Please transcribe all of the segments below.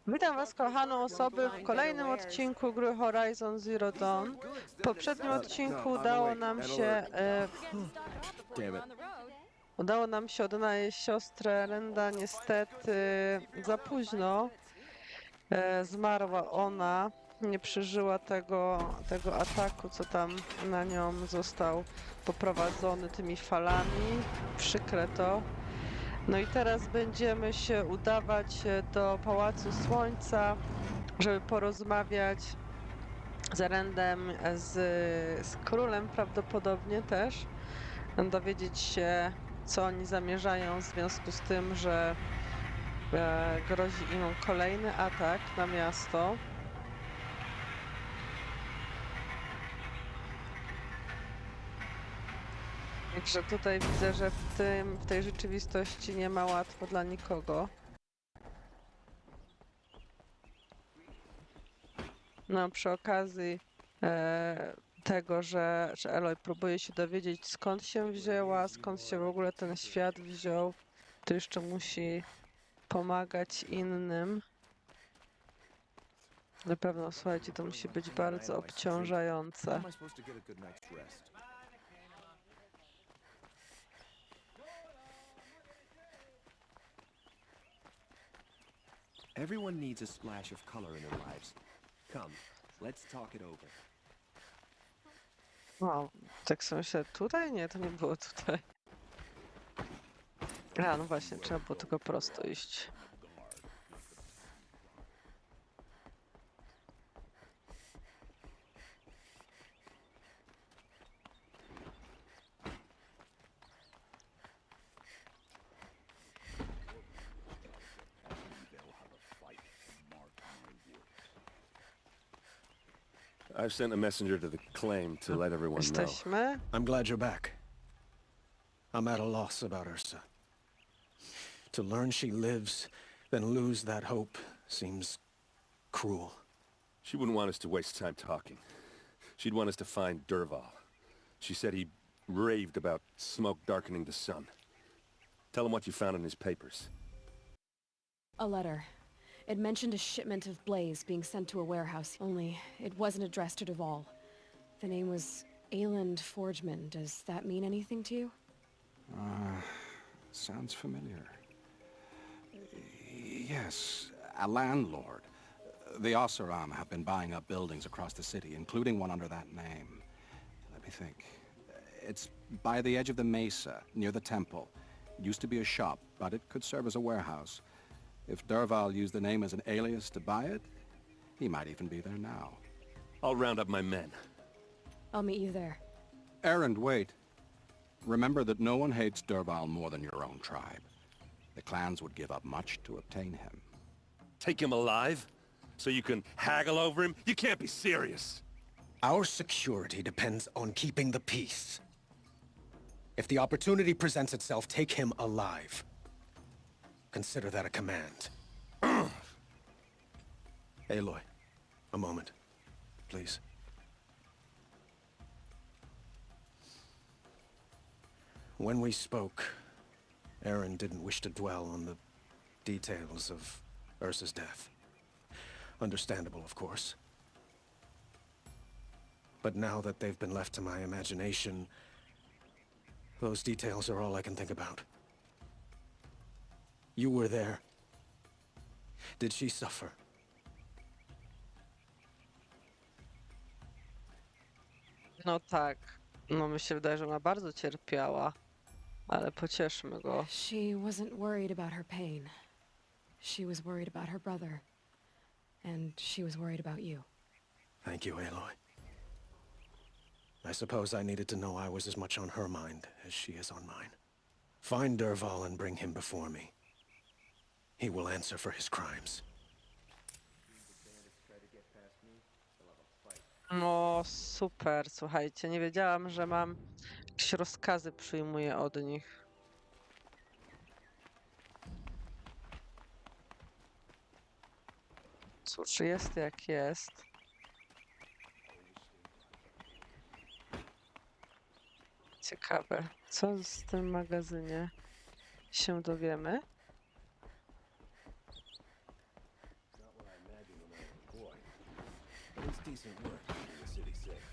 Witam Was, kochane osoby, w kolejnym odcinku gry Horizon Zero Dawn. W poprzednim odcinku udało nam się odnaleźć siostrę Renda. Niestety za późno zmarła ona. Nie przeżyła tego ataku, co tam na nią został poprowadzony tymi falami. Przykre to. No i teraz będziemy się udawać do Pałacu Słońca, żeby porozmawiać z Rendem, z królem prawdopodobnie też, dowiedzieć się, co oni zamierzają w związku z tym, że grozi im kolejny atak na miasto. Także tutaj widzę, że w tej rzeczywistości nie ma łatwo dla nikogo. No, przy okazji tego, że Eloy próbuje się dowiedzieć, skąd się wzięła, skąd się w ogóle ten świat wziął, to jeszcze musi pomagać innym. Na pewno, słuchajcie, to musi być bardzo obciążające. Everyone needs a splash of color in their lives. Come, let's talk it over. O, tak w sensie tutaj? Nie, to nie było tutaj. A, no właśnie, trzeba było tylko prosto iść. I've sent a messenger to the claim to let everyone know. Jesteśmy. I'm glad you're back. I'm at a loss about Ursa. To learn she lives, then lose that hope, seems cruel. She wouldn't want us to waste time talking. She'd want us to find Derval. She said he raved about smoke darkening the sun. Tell him what you found in his papers. A letter. It mentioned a shipment of blaze being sent to a warehouse, only it wasn't addressed to Derval. The name was Ayland Forgeman. Does that mean anything to you? Sounds familiar. Yes, a landlord. The Oseram have been buying up buildings across the city, including one under that name. Let me think. It's by the edge of the mesa, near the temple. Used to be a shop, but it could serve as a warehouse. If Derval used the name as an alias to buy it, he might even be there now. I'll round up my men. I'll meet you there. Errand, wait. Remember that no one hates Derval more than your own tribe. The clans would give up much to obtain him. Take him alive? So you can haggle over him? You can't be serious! Our security depends on keeping the peace. If the opportunity presents itself, take him alive. Consider that a command. Aloy, a moment, please. When we spoke, Aaron didn't wish to dwell on the details of Ursa's death. Understandable, of course. But now that they've been left to my imagination, those details are all I can think about. You were there. Did she suffer? No tak. No mi się wydaje, że ona bardzo cierpiała, ale pocieszmy go. She wasn't worried about her pain. She was worried about her brother. And she was worried about you. Thank you, Aloy. I suppose I needed to know I was as much on her mind as she is on mine. Find Derval and bring him before me. He will answer for his crimes. No super, słuchajcie, nie wiedziałam, że mam jakieś rozkazy przyjmuję od nich. Cóż, jest jak jest. Ciekawe, co w tym magazynie się dowiemy? It's decent work keeping the city safe.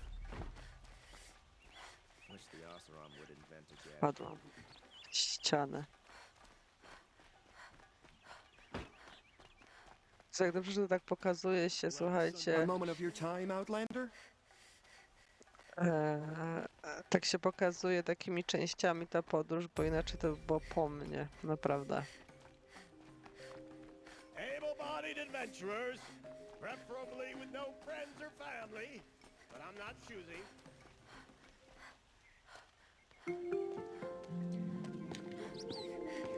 Wish the Oseram would invent a gas. Padłam. Ścianę. Co, jak dobrze, że to tak pokazuje się, A słuchajcie. moment of your time, Outlander? Tak się pokazuje takimi częściami ta podróż, bo inaczej to by było po mnie, naprawdę. Able-bodied adventurers, preferably with no friends or family, but I'm not choosing.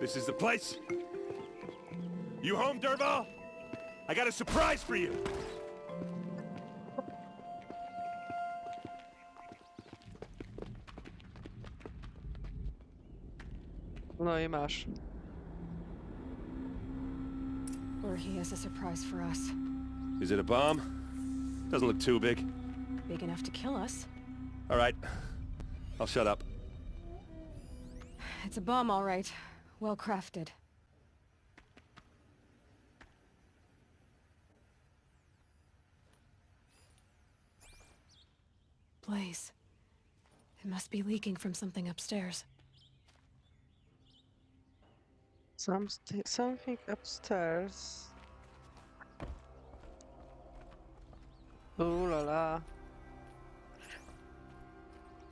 This is the place? You home, Dervahl? I got a surprise for you! No i masz. Or he has a surprise for us. Is it a bomb? Doesn't look too big. Big enough to kill us. All right. I'll shut up. It's a bomb, all right. Well crafted. Blaze. It must be leaking from something upstairs. Something upstairs. Ooh la la.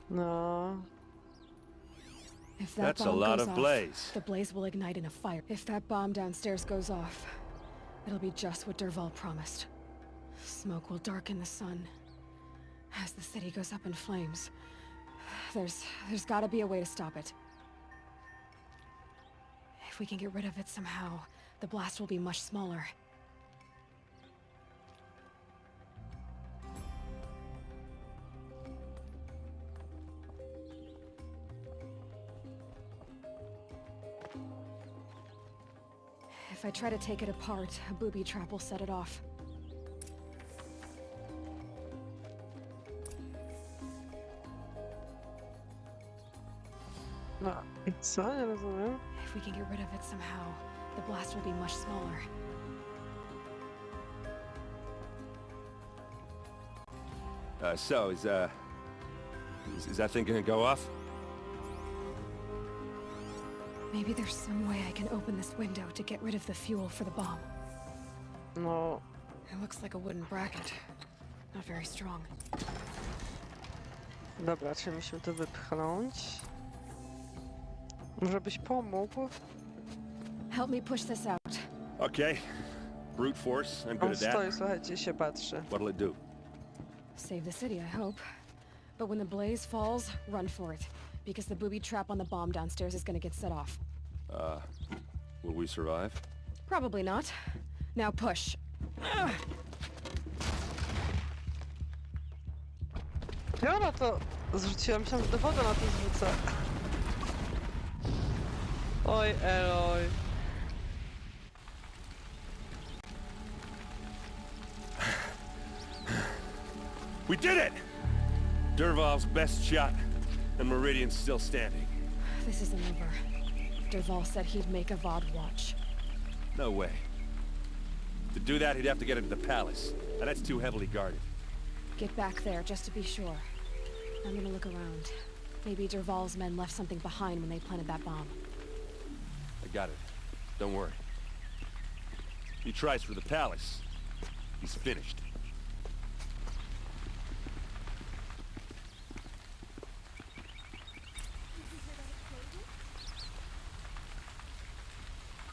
No. If that That's a bomb lot goes of off, blaze. the blaze will ignite in a fire. If that bomb downstairs goes off, it'll be just what Dervahl promised. Smoke will darken the sun. As the city goes up in flames, there's gotta be a way to stop it. If we can get rid of it somehow, the blast will be much smaller. If I try to take it apart, a booby trap will set it off. No i co? Nie rozumiem. If we can get rid of it somehow, the blast will be much smaller. So, is that thing gonna go off? Maybe there's some way I can open this window to get rid of the fuel for the bomb. No. It looks like a wooden bracket. Not very strong. Dobra, czy musimy to wypchnąć? Może byś pomógł? Help me push this out. Okay. Brute force, I'm good On at that. stoi, słuchajcie, i się patrzy. What'll it do? Save the city, I hope. But when the blaze falls, run for it. Because the booby trap on the bomb downstairs is gonna get set off. Will we survive? Probably not. Now push. Ugh. Ja na to zrzuciłam się do wody, na to zrzucę. Oj, Eloj. We did it! Dervahl's best shot, and Meridian's still standing. This isn't over. Dervahl said he'd make a VOD watch. No way. To do that, he'd have to get into the palace, and that's too heavily guarded. Get back there, just to be sure. I'm gonna look around. Maybe Dervahl's men left something behind when they planted that bomb. I got it. Don't worry. He tries for the palace. He's finished.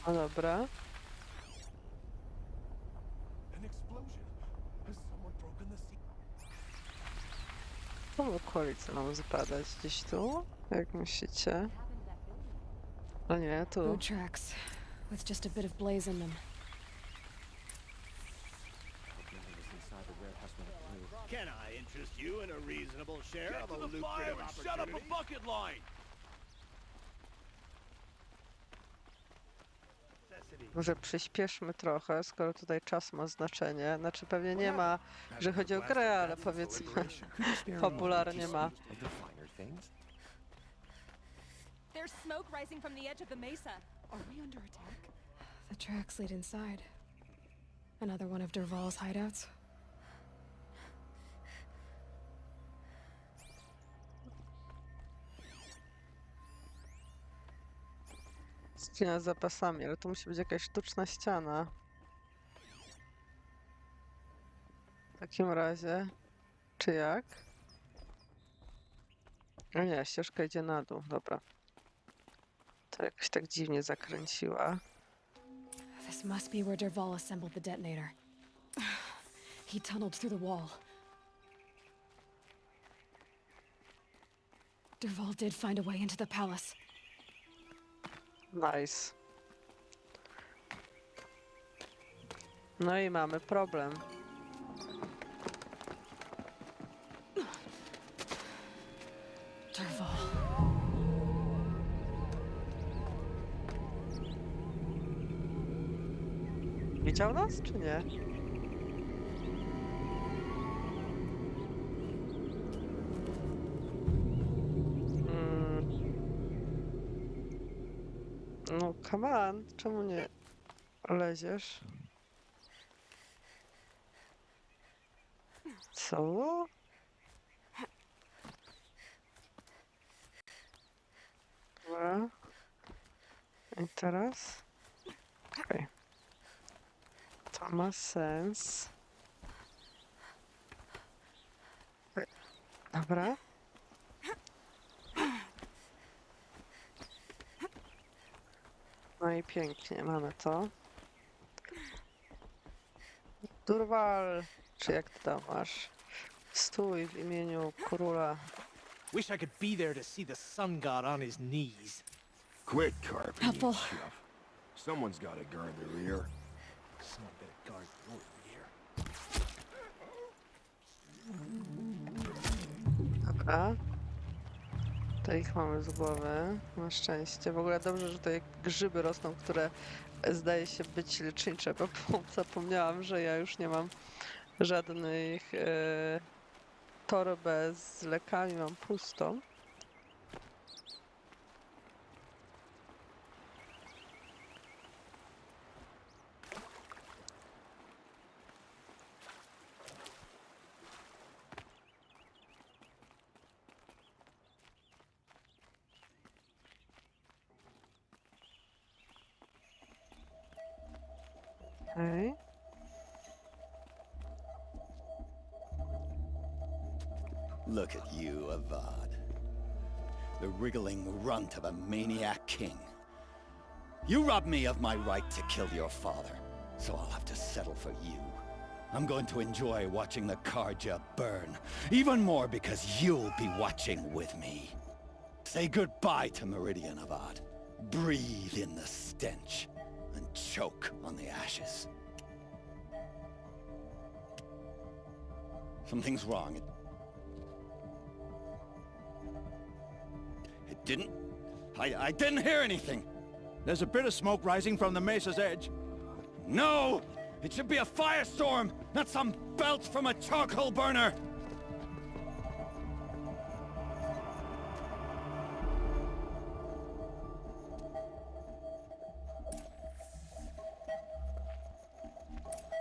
No dobra. An explosion. Has someone broken the seal? W okolicy mam zbadać gdzieś tu? Jak myślicie? No nie, tu. Food tracks, with just a bit of blaze in them. Can I interest you in a reasonable share of a lucrative opportunity? bucket line! Może przyspieszmy trochę, skoro tutaj czas ma znaczenie. Znaczy pewnie nie ma, że chodzi o grę, ale powiedzmy fabularnie ma. There's smoke rising from the edge of the mesa. Are we under attack? The tracks lead inside. Another one of Dervahl's hideouts. Skrzynia z zapasami, ale to musi być jakaś sztuczna ściana. W takim razie... Czy jak? No nie, ścieżka idzie na dół, dobra. To jakoś tak dziwnie zakręciła. This must be where Dervahl assembled the detonator. He tunneled through the wall. Dervahl did find a way into the palace. Nice. No i mamy problem. Dervahl. Widział nas, czy nie? No, come on, czemu nie leziesz? Co? Dobra. I teraz? Okej. To ma sens. Dobra. No i pięknie, mamy to. Durwal, czy jak to tam masz? Stój w imieniu króla. Wish I could be there to see the sun god on his knees. Quit carping, you Helpful. chuff. Someone's got to guard the rear. Someone better guard your rear. Dobra. To ich mamy z głowy. Na szczęście. W ogóle dobrze, że tutaj grzyby rosną, które zdaje się być lecznicze, bo zapomniałam, że ja już nie mam żadnych torby z lekami, mam pustą. Okej. Look at you, Avad. The wriggling runt of a maniac king. You robbed me of my right to kill your father, so I'll have to settle for you. I'm going to enjoy watching the Karja burn, even more because you'll be watching with me. Say goodbye to Meridian, Avad. Breathe in the stench, and choke on the ashes. Something's wrong. It didn't... I didn't hear anything. There's a bit of smoke rising from the mesa's edge. No! It should be a firestorm, not some belch from a charcoal burner!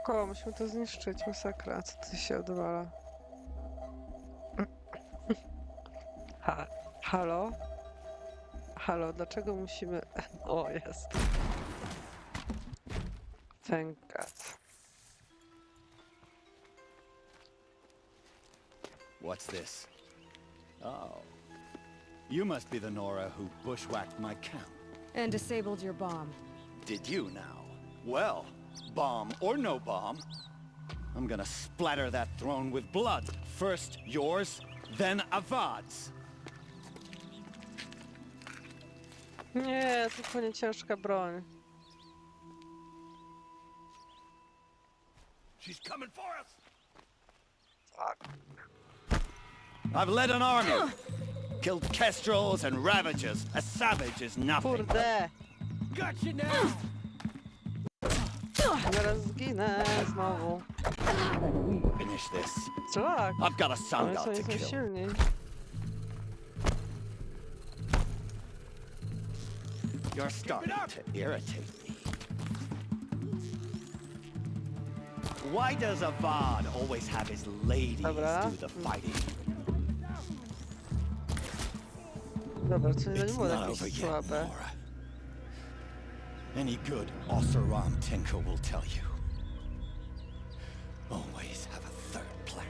Koło, musimy to zniszczyć, masakra, co tu się odwala? Halo? Halo, dlaczego musimy... O, jest. Thank God. What's this? Oh. You must be the Nora who bushwhacked my camp. And disabled your bomb. Did you now? Well, bomb or no bomb, I'm gonna splatter that throne with blood. First yours, then Avad's. Nie, tylko nie ciężka broń. She's coming for us! I've led an army. Killed kestrels and ravages. A savage is nothing. Kurde! Got you now! Zaraz zginę znowu. Finish this. Tak, I've got a sun ale god są to są kill. silni. You're starting to irritate me. Why does Avad always have his ladies Dobra. do the fighting? Dobra, czyli to nie It's było not jakieś over yet, słabe. Nora. Any good Oseram tinker will tell you. Always have a third plan.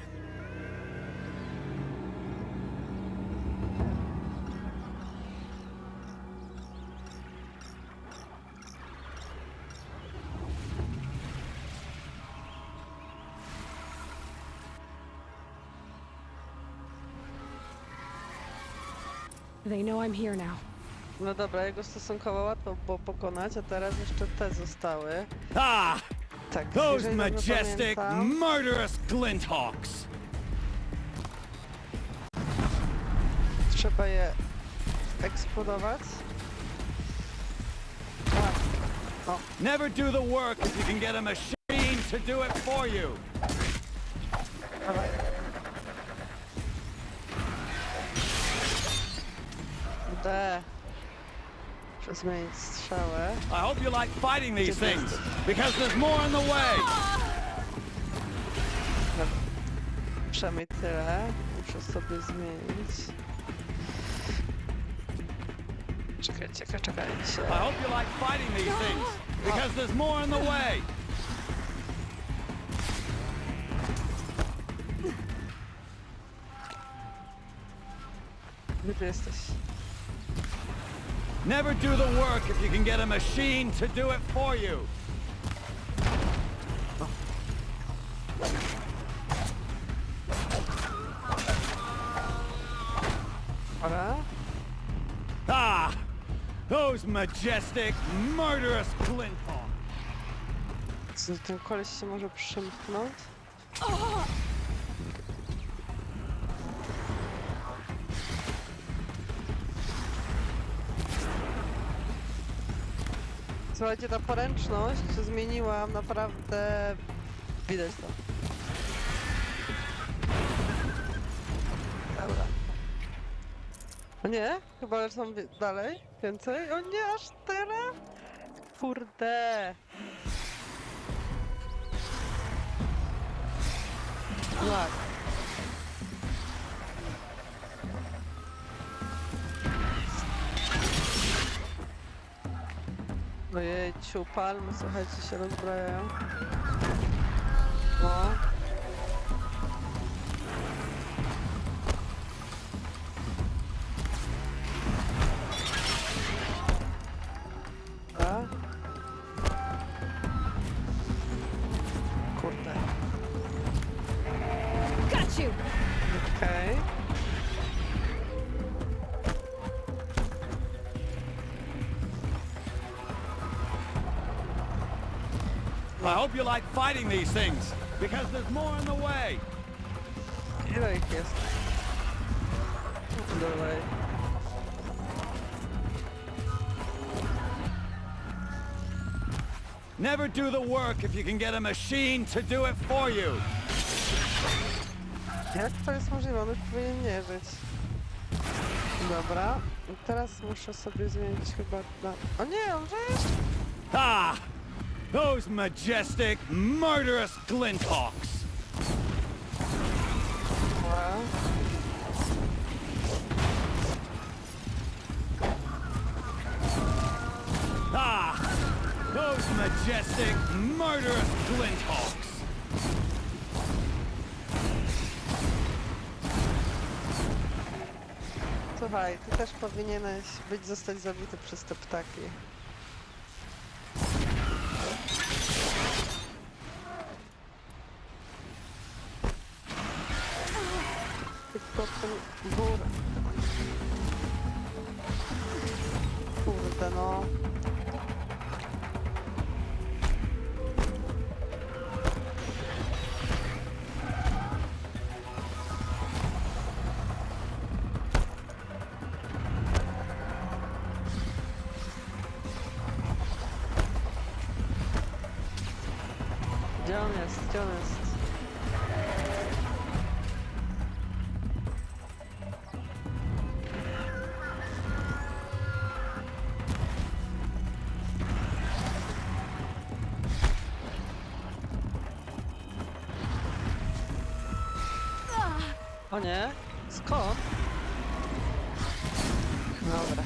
They know I'm here now. No dobra, jego stosunkowo łatwo było pokonać, a teraz jeszcze te zostały. Ah! Tak, Those jeżeli dobrze majestic, pamiętam. murderous glinthawks! Trzeba je eksplodować. A, o, Never do the work if you can get a machine to do it for you. dawaj. D. Muszę zmienić strzałę. I hope you like fighting these things, because there's more in the way. Przynajmniej tyle. Muszę sobie zmienić. Czekajcie. I hope you like fighting these things, because there's more in the way. Gdzie ty jesteś? Never do the work if you can get a machine to do it for you. Dobra. Ah! Those majestic, murderous glinthawks! Co, ten koleś się może przymknąć? Słuchajcie, ta poręczność zmieniłam naprawdę... Widać to. Dobra. O nie? Chyba lecą dalej? Więcej? O nie, aż tyle? Kurde. Tak. Ojejciu, palmy, słuchajcie, się rozbrajają. No. A? Kurde. Got you! Okej. I hope you like fighting these things, because there's more in the way. Ile ich jest? Dalej. Never do the work if you can get a machine to do it for you. Jak to jest możliwe? On już powinien nie żyć. Dobra. I teraz muszę sobie zmienić chyba na... O nie, on żyje! Ah! Those majestic, murderous glinthawks! Dobra. Ah! Those majestic, murderous glinthawks! Słuchaj, ty też powinieneś zostać zabity przez te ptaki. Tylko ten bór. Kurde no. Gdzie on jest? Gdzie on jest? O nie? Skąd? Dobra.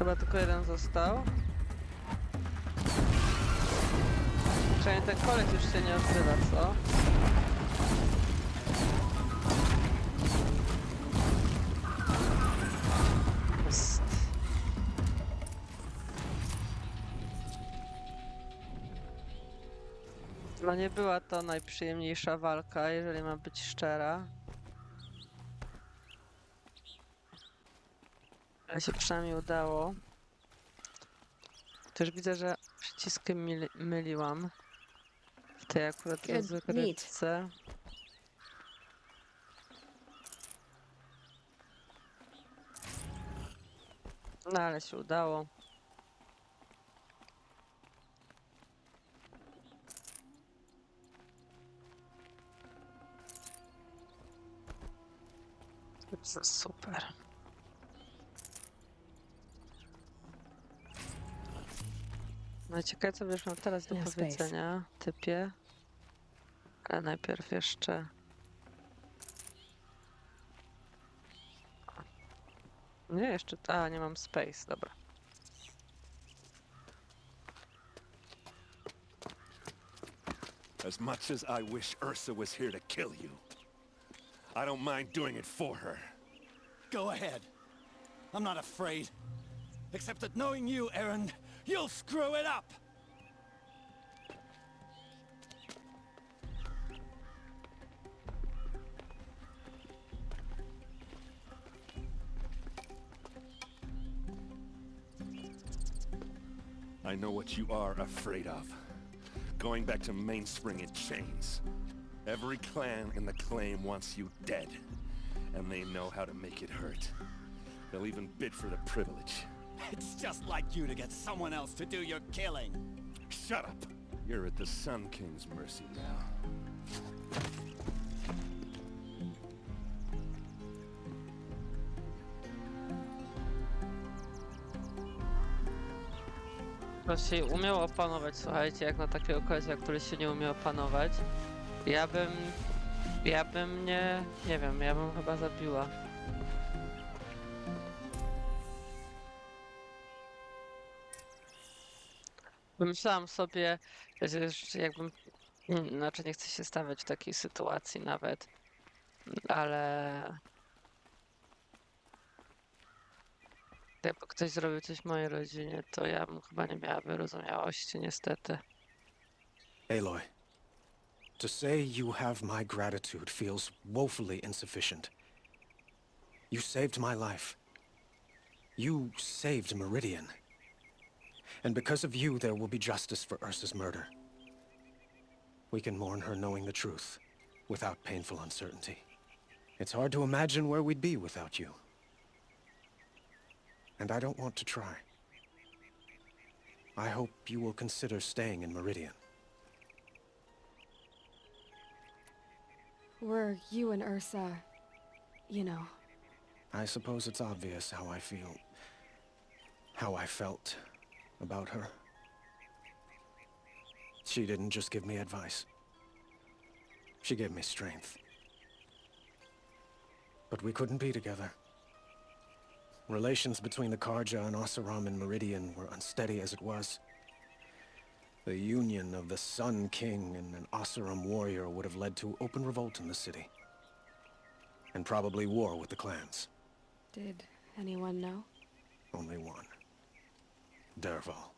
Chyba tylko jeden został. Czyli ten koleś już się nie odzywa, co? Jest. No nie była to najprzyjemniejsza walka, jeżeli mam być szczera. Ale się przynajmniej udało. Też widzę, że przyciskiem myliłam w tej akurat rozgrywce. No ale się udało. To jest super. No i ciekawe, co będziesz miał teraz do powiedzenia, typie. Ale najpierw jeszcze... Nie, jeszcze... A, nie mam space, dobra. As much as I wish Ursa was here to kill you, I don't mind doing it for her. Go ahead. I'm not afraid. Except that knowing you, Aaron, you'll screw it up! I know what you are afraid of. Going back to Mainspring in chains. Every clan in the claim wants you dead. And they know how to make it hurt. They'll even bid for the privilege. It's just like you to get someone else to do your killing. Shut up! You're at the Sun King's mercy now. To się umiał opanować, słuchajcie, jak na takiego kolesia, który się nie umiał opanować. Ja bym nie wiem, ja bym chyba zabiła. Myślałam sobie, że jakbym, znaczy nie chcę się stawiać w takiej sytuacji nawet, ale jakby ktoś zrobił coś mojej rodzinie, to ja bym chyba nie miała wyrozumiałości, niestety. Aloy, to say you have my gratitude feels woefully insufficient. You saved my life. You saved Meridian. And because of you, there will be justice for Ursa's murder. We can mourn her knowing the truth, without painful uncertainty. It's hard to imagine where we'd be without you. And I don't want to try. I hope you will consider staying in Meridian. Were you and Ursa, you know... I suppose it's obvious how I feel... how I felt about her. She didn't just give me advice. She gave me strength. But we couldn't be together. Relations between the Karja and Oseram and Meridian were unsteady as it was. The union of the Sun King and an Oseram warrior would have led to open revolt in the city. And probably war with the clans. Did anyone know? Only one. Dervahl.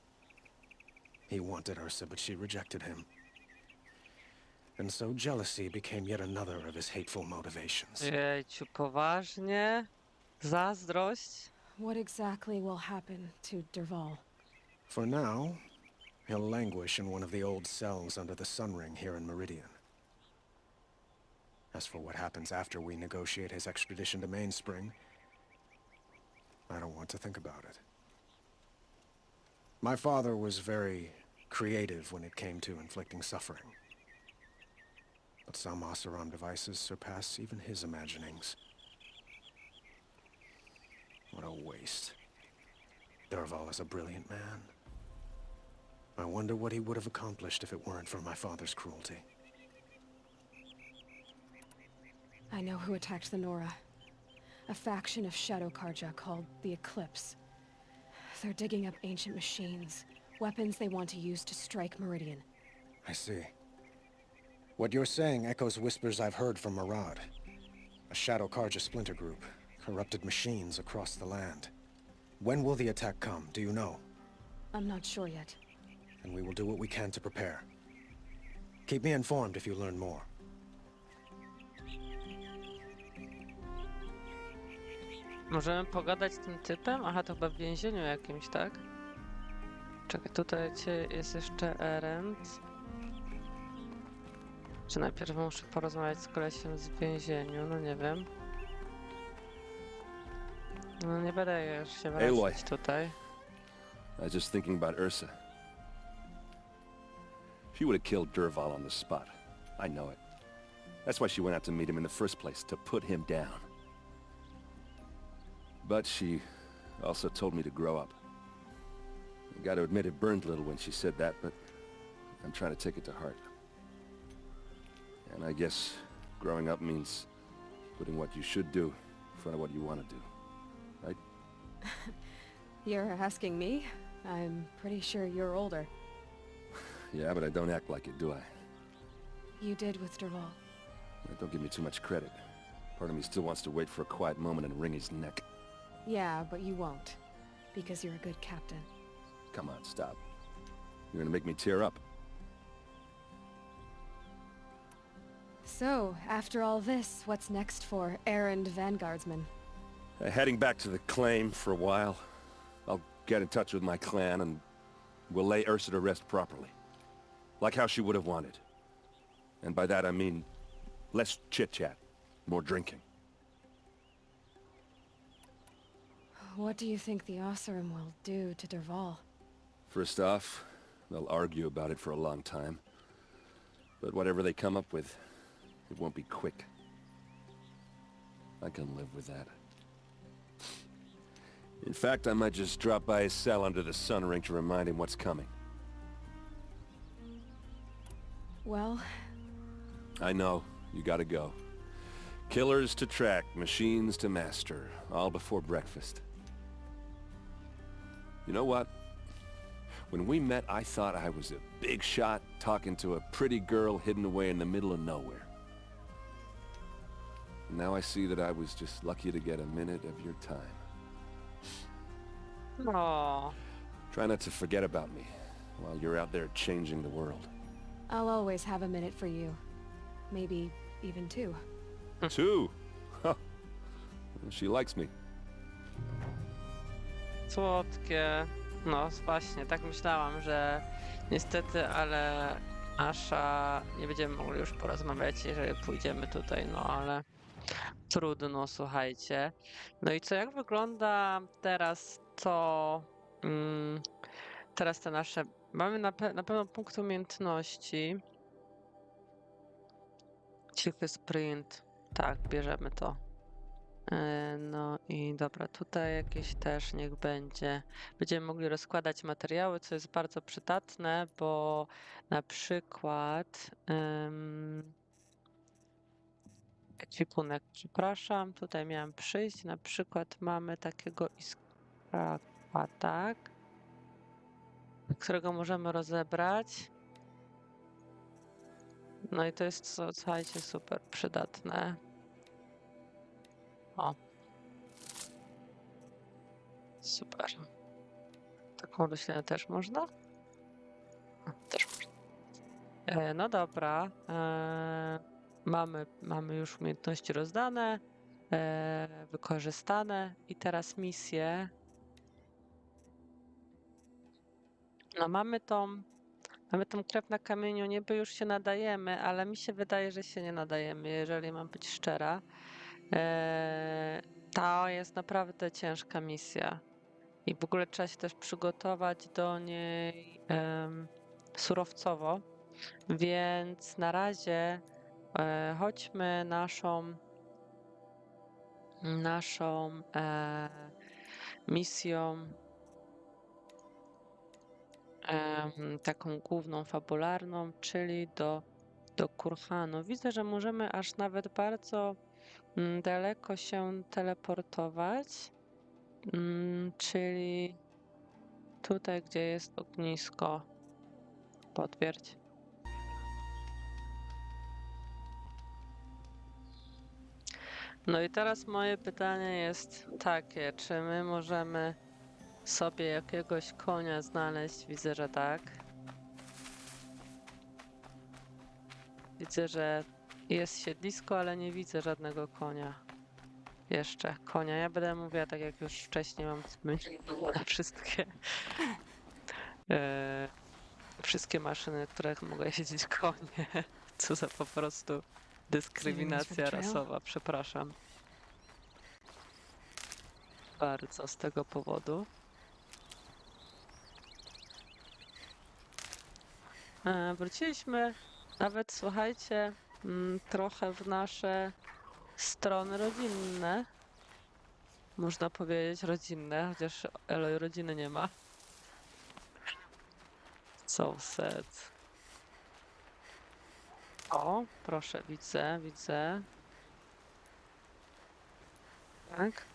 He wanted Ursa, but she rejected him. And so jealousy became yet another of his hateful motivations. Jejciu, poważnie? Zazdrość? What exactly will happen to Dervahl? For now, he'll languish in one of the old cells under the Sun Ring here in Meridian. As for what happens after we negotiate his extradition to Mainspring, I don't want to think about it. My father was very creative when it came to inflicting suffering. But some Oseram devices surpass even his imaginings. What a waste. Dervahl is a brilliant man. I wonder what he would have accomplished if it weren't for my father's cruelty. I know who attacked the Nora. A faction of Shadow Karja called the Eclipse. They're digging up ancient machines. Weapons they want to use to strike Meridian. I see. What you're saying echoes whispers I've heard from Murad. A Shadow Karja splinter group. Corrupted machines across the land. When will the attack come, do you know? I'm not sure yet. And we will do what we can to prepare. Keep me informed if you learn more. Możemy pogadać z tym typem? Aha, to chyba w więzieniu jakimś, tak? Czekaj, tutaj jest jeszcze Erend. Czy najpierw muszę porozmawiać z kolesiem z więzieniu? No nie wiem. No nie będę już się wracać tutaj. I was just thinking about Ursa. She would have killed Dervahl on the spot. I know it. That's why she went out to meet him in the first place, to put him down. But she also told me to grow up. I gotta admit it burned a little when she said that, but I'm trying to take it to heart. And I guess growing up means putting what you should do in front of what you want to do, right? You're asking me? I'm pretty sure you're older. Yeah, but I don't act like it, do I? You did with Dervahl. Don't give me too much credit. Part of me still wants to wait for a quiet moment and wring his neck. Yeah, but you won't. Because you're a good captain. Come on, stop. You're gonna make me tear up. So, after all this, what's next for errand vanguardsman? Heading back to the claim for a while. I'll get in touch with my clan and we'll lay Ursa to rest properly. Like how she would have wanted. And by that I mean less chit-chat, more drinking. What do you think the Oseram will do to Dervahl? First off, they'll argue about it for a long time. But whatever they come up with, it won't be quick. I can live with that. In fact, I might just drop by his cell under the sun ring to remind him what's coming. Well... I know, you gotta go. Killers to track, machines to master, all before breakfast. You know what? When we met, I thought I was a big shot talking to a pretty girl hidden away in the middle of nowhere. And now I see that I was just lucky to get a minute of your time. Aww. Try not to forget about me while you're out there changing the world. I'll always have a minute for you. Maybe even two. Two? Huh. She likes me. Słodkie. No właśnie, tak myślałam, że niestety, ale Asha nie będziemy mogli już porozmawiać, jeżeli pójdziemy tutaj, no ale trudno, słuchajcie. No i co, jak wygląda teraz to, teraz te nasze, mamy na pewno punkt umiejętności. Cichy sprint, tak, bierzemy to. No i dobra, tutaj jakieś też niech będzie. Będziemy mogli rozkładać materiały, co jest bardzo przydatne, bo na przykład ekwipunek, przepraszam, tutaj miałam przyjść, na przykład mamy takiego iskraka, tak, którego możemy rozebrać. No i to jest, słuchajcie, super przydatne. O. Super. Taką roślinę też można? O, też można. No dobra. Mamy już umiejętności rozdane, wykorzystane i teraz misję. No mamy tą krew na kamieniu, niby już się nadajemy, ale mi się wydaje, że się nie nadajemy, jeżeli mam być szczera. To jest naprawdę ciężka misja i w ogóle trzeba się też przygotować do niej surowcowo, więc na razie chodźmy naszą misją taką główną, fabularną, czyli do Kurhanu. Widzę, że możemy aż nawet bardzo daleko się teleportować, czyli Tutaj, gdzie jest ognisko. Potwierdź. No i teraz moje pytanie jest takie, czy my możemy sobie jakiegoś konia znaleźć? Widzę, że tak. Widzę, że jest siedlisko, ale nie widzę żadnego konia. Jeszcze konia. Ja będę mówiła tak, jak już wcześniej mam na wszystkie maszyny, w których mogę jeździć konie. Co za po prostu dyskryminacja rasowa. Przepraszam. Bardzo z tego powodu. Wróciliśmy nawet, słuchajcie, trochę w nasze strony rodzinne. Można powiedzieć rodzinne, chociaż Eloy rodziny nie ma. So sad. O, proszę, widzę. Tak.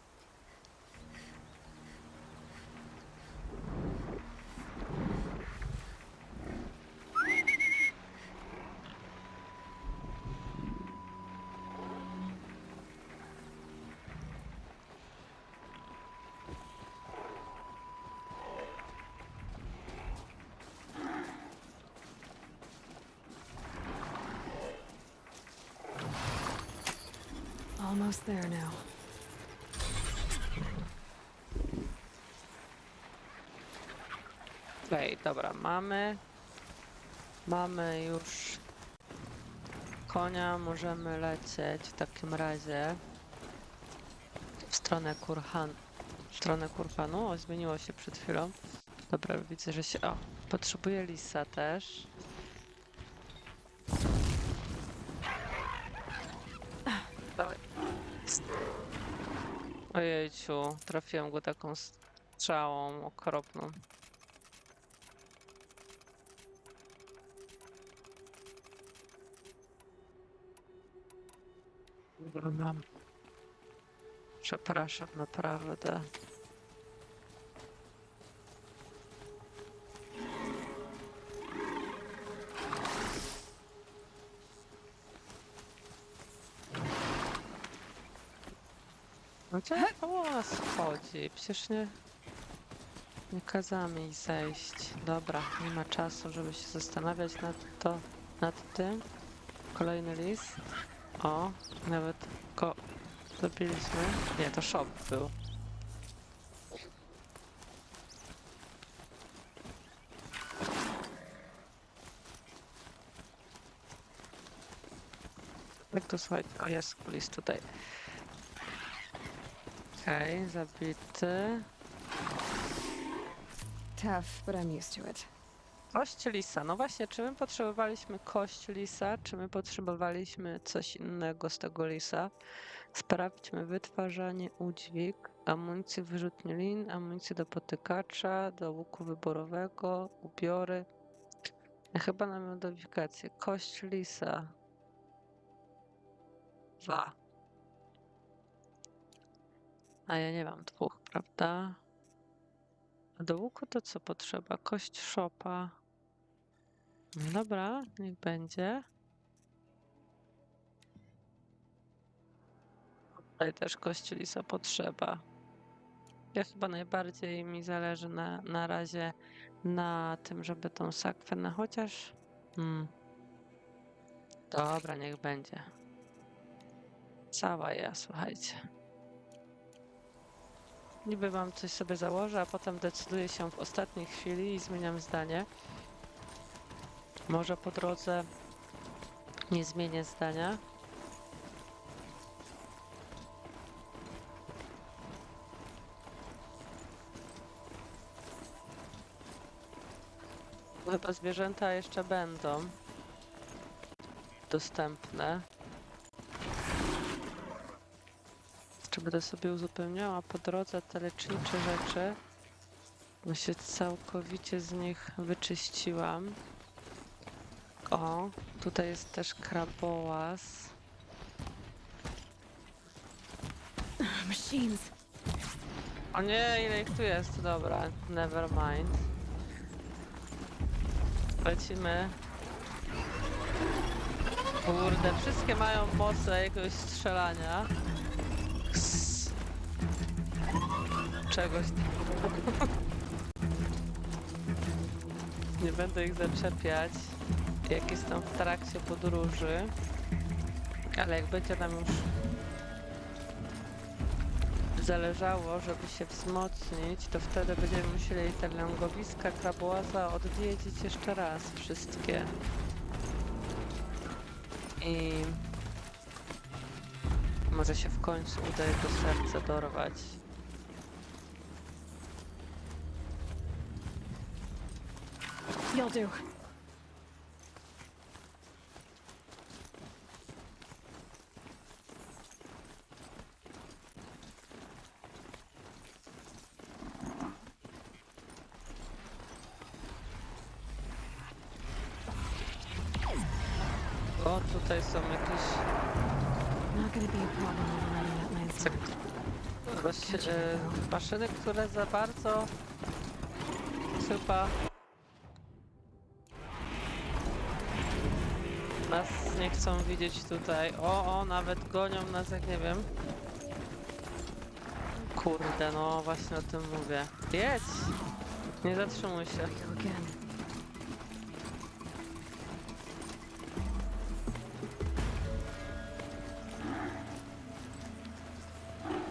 Almost there now. Okej, dobra, mamy już konia, możemy lecieć w takim razie w stronę Kurhanu. O, zmieniło się przed chwilą. Dobra, widzę, że się... O, potrzebuję lisa też. Dawaj. Ojejciu, trafiłem go taką strzałą okropną. Dobra, przepraszam, naprawdę. Gdzie koło nas chodzi? Przecież nie kazała mi zejść. Dobra, nie ma czasu, żeby się zastanawiać nad tym. Kolejny list. O, nawet go zabiliśmy. Nie, to shop był. Jak to słuchaj? O, jest list tutaj. Okej, zabity. Tough, but I'm used to it. Kość lisa. No właśnie, czy my potrzebowaliśmy kość lisa, czy my potrzebowaliśmy coś innego z tego lisa? Sprawdźmy wytwarzanie, udźwig, amunicję, wyrzutnie lin, amunicję do potykacza, do łuku wyborowego, ubiory. Chyba na modyfikację. Kość lisa. 2. A ja nie mam 2, prawda? A do łuku to co potrzeba? Kość szopa. No dobra, niech będzie. Tutaj też kości lisa potrzeba. Ja chyba najbardziej mi zależy na razie na tym, żeby tą sakwę, chociaż... Dobra, niech będzie. Cała ja, słuchajcie. Niby mam coś sobie założę, a potem decyduję się w ostatniej chwili i zmieniam zdanie. Może po drodze nie zmienię zdania. Chyba zwierzęta jeszcze będą dostępne. Czy będę sobie uzupełniała po drodze te lecznicze rzeczy, bo się całkowicie z nich wyczyściłam. O, tutaj jest też krabołaz. Machines. O nie, ile ich tu jest? Dobra, never mind. Lecimy. Kurde, wszystkie mają moce jakiegoś strzelania. Czegoś. Nie będę ich zaczepiać, jak jestem w trakcie podróży. Ale jak będzie nam już zależało, żeby się wzmocnić, to wtedy będziemy musieli te lęgowiska krabłaza odwiedzić jeszcze raz wszystkie. I może się w końcu uda jego serce dorwać. You'll do. O, tutaj są jakieś Not gonna be a problem overriding that landslide. maszyny, które za bardzo chyba nas nie chcą widzieć tutaj. O, nawet gonią nas, jak nie wiem. Kurde, no właśnie o tym mówię. Jedź! Nie zatrzymuj się. Go again.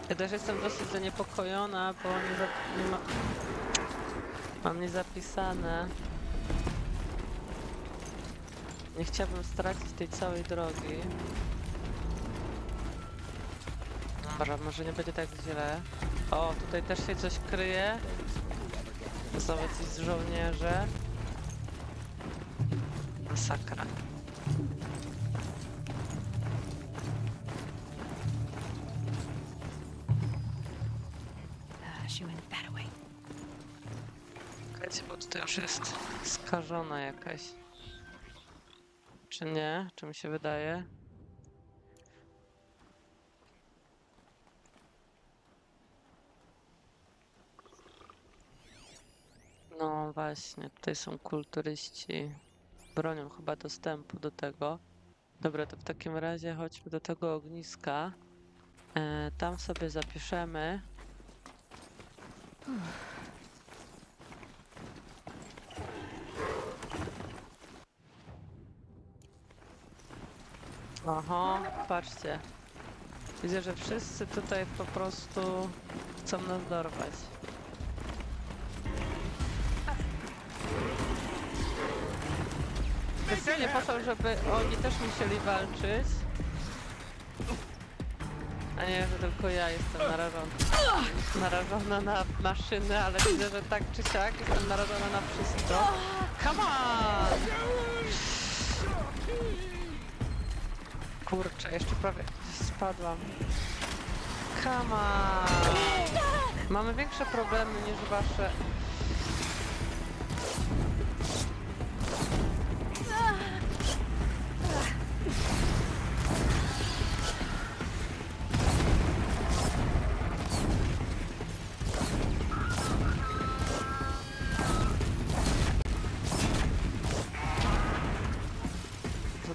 Ja też jestem dosyć zaniepokojona, bo nie ma... Mam niezapisane. Nie chciałabym stracić tej całej drogi. Dobra, może nie będzie tak źle. O, tutaj też się coś kryje. Znowu coś z żołnierze. Masakra. She went that away. Słuchajcie, bo tutaj już jest skażona jakaś. Czy nie? Czy mi się wydaje? No właśnie, tutaj są kulturyści. Bronią chyba dostępu do tego. Dobra, to w takim razie chodźmy do tego ogniska. Tam sobie zapiszemy. Oho, patrzcie. Widzę, że wszyscy tutaj po prostu chcą nas dorwać. Specjalnie po to, żeby oni też musieli walczyć. A nie, że tylko ja jestem narażona na maszyny, ale widzę, że tak czy siak jestem narażona na wszystko. Come on! Kurczę, jeszcze prawie spadłam. Come on! Mamy większe problemy niż wasze.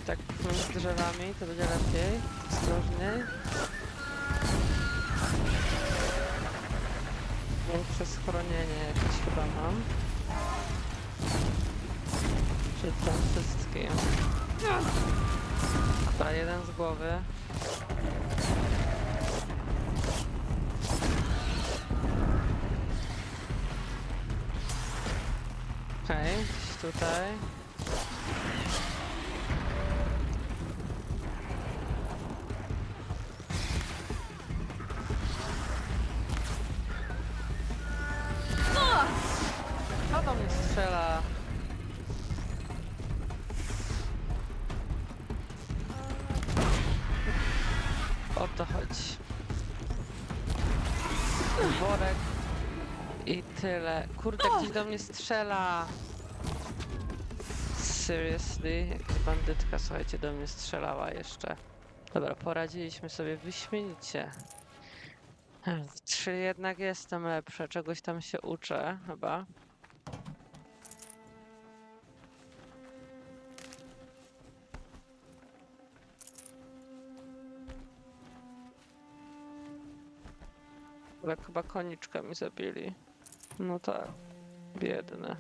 Tak między drzewami to będzie lepiej, ostrożniej. Większe schronienie jakieś chyba mam. Przed tym wszystkim. Dobra, jeden z głowy. Okej, gdzieś tutaj. Kto do mnie strzela? O to chodzi. Worek i tyle. Kurde, ktoś do mnie strzela. Seriously? Jakaś bandytka, słuchajcie, do mnie strzelała jeszcze. Dobra, poradziliśmy sobie wyśmienicie. Czyli jednak jestem lepsza, czegoś tam się uczę chyba. Ale chyba koniczka mi zabili. No tak, biedne.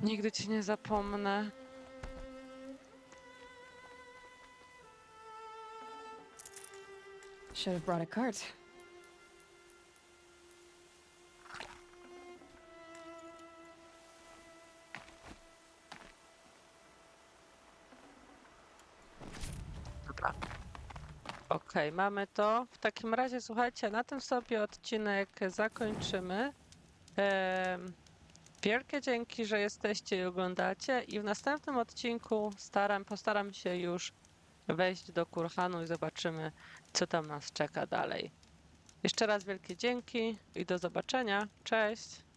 Nigdy ci nie zapomnę. Should have brought a cart. Dobra. Okej, mamy to. W takim razie, słuchajcie, na tym sobie odcinek zakończymy. Wielkie dzięki, że jesteście i oglądacie. I w następnym odcinku postaram się już wejść do kurhanu i zobaczymy, co tam nas czeka dalej. Jeszcze raz wielkie dzięki i do zobaczenia. Cześć!